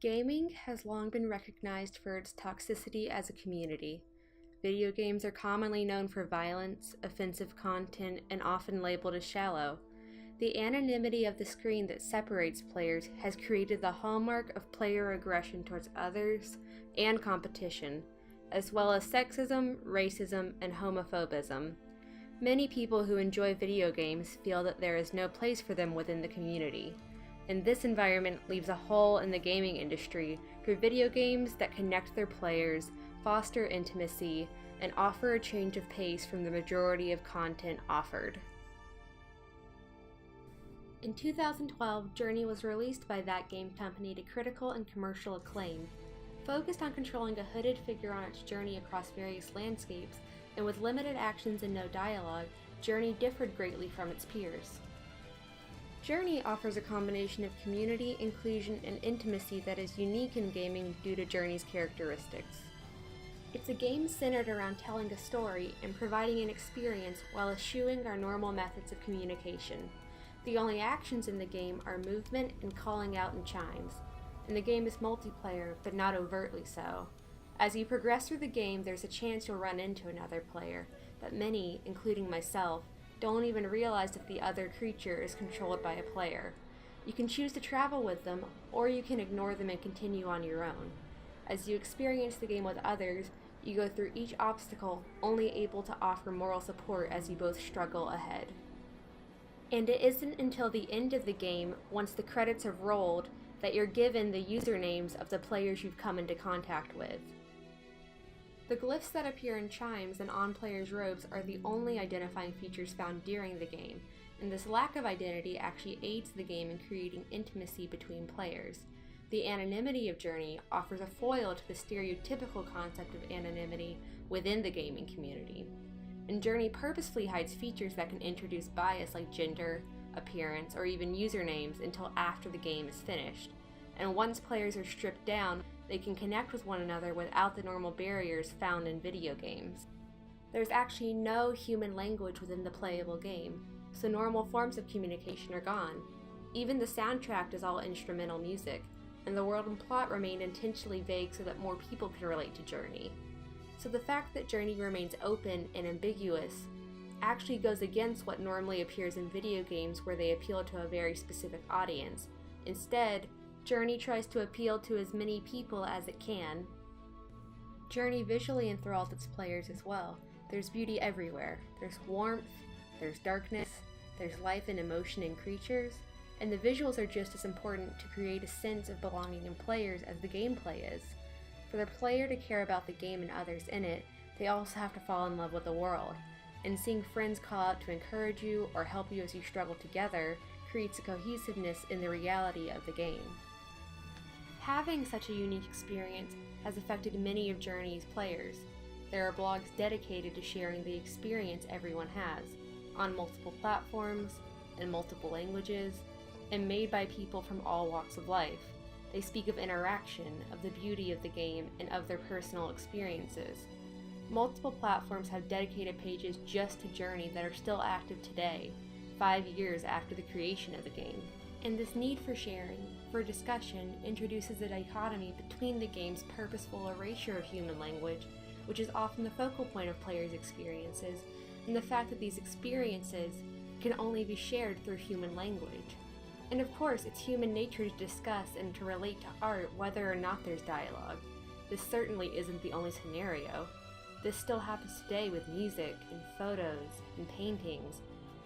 Gaming has long been recognized for its toxicity as a community. Video games are commonly known for violence, offensive content, and often labeled as shallow. The anonymity of the screen that separates players has created the hallmark of player aggression towards others and competition, as well as sexism, racism, and homophobism. Many people who enjoy video games feel that there is no place for them within the community. And this environment leaves a hole in the gaming industry for video games that connect their players, foster intimacy, and offer a change of pace from the majority of content offered. In 2012, Journey was released by that game company to critical and commercial acclaim. Focused on controlling a hooded figure on its journey across various landscapes, and with limited actions and no dialogue, Journey differed greatly from its peers. Journey offers a combination of community, inclusion, and intimacy that is unique in gaming due to Journey's characteristics. It's a game centered around telling a story and providing an experience while eschewing our normal methods of communication. The only actions in the game are movement and calling out in chimes, and the game is multiplayer, but not overtly so. As you progress through the game, there's a chance you'll run into another player that many, including myself, don't even realize that the other creature is controlled by a player. You can choose to travel with them, or you can ignore them and continue on your own. As you experience the game with others, you go through each obstacle, only able to offer moral support as you both struggle ahead. And it isn't until the end of the game, once the credits have rolled, that you're given the usernames of the players you've come into contact with. The glyphs that appear in chimes and on players' robes are the only identifying features found during the game, and this lack of identity actually aids the game in creating intimacy between players. The anonymity of Journey offers a foil to the stereotypical concept of anonymity within the gaming community. And Journey purposefully hides features that can introduce bias like gender, appearance, or even usernames until after the game is finished. And once players are stripped down, they can connect with one another without the normal barriers found in video games. There's actually no human language within the playable game, so normal forms of communication are gone. Even the soundtrack is all instrumental music, and the world and plot remain intentionally vague so that more people can relate to Journey. So the fact that Journey remains open and ambiguous actually goes against what normally appears in video games where they appeal to a very specific audience. Instead, Journey tries to appeal to as many people as it can. Journey visually enthralls its players as well. There's beauty everywhere. There's warmth, there's darkness, there's life and emotion in creatures, and the visuals are just as important to create a sense of belonging in players as the gameplay is. For the player to care about the game and others in it, they also have to fall in love with the world, and seeing friends call out to encourage you or help you as you struggle together creates a cohesiveness in the reality of the game. Having such a unique experience has affected many of Journey's players. There are blogs dedicated to sharing the experience everyone has, on multiple platforms, in multiple languages, and made by people from all walks of life. They speak of interaction, of the beauty of the game, and of their personal experiences. Multiple platforms have dedicated pages just to Journey that are still active today, 5 years after the creation of the game. And this need for sharing, for discussion, introduces a dichotomy between the game's purposeful erasure of human language, which is often the focal point of players' experiences, and the fact that these experiences can only be shared through human language. And of course, it's human nature to discuss and to relate to art whether or not there's dialogue. This certainly isn't the only scenario. This still happens today with music, and photos, and paintings,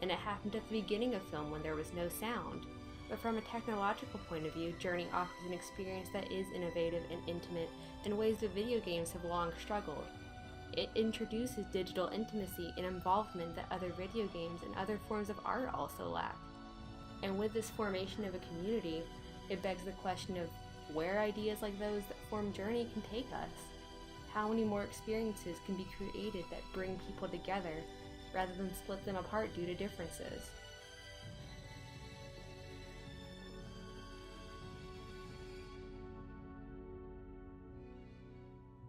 and it happened at the beginning of film when there was no sound. But from a technological point of view, Journey offers an experience that is innovative and intimate in ways that video games have long struggled. It introduces digital intimacy and involvement that other video games and other forms of art also lack. And with this formation of a community, it begs the question of where ideas like those that form Journey can take us. How many more experiences can be created that bring people together rather than split them apart due to differences?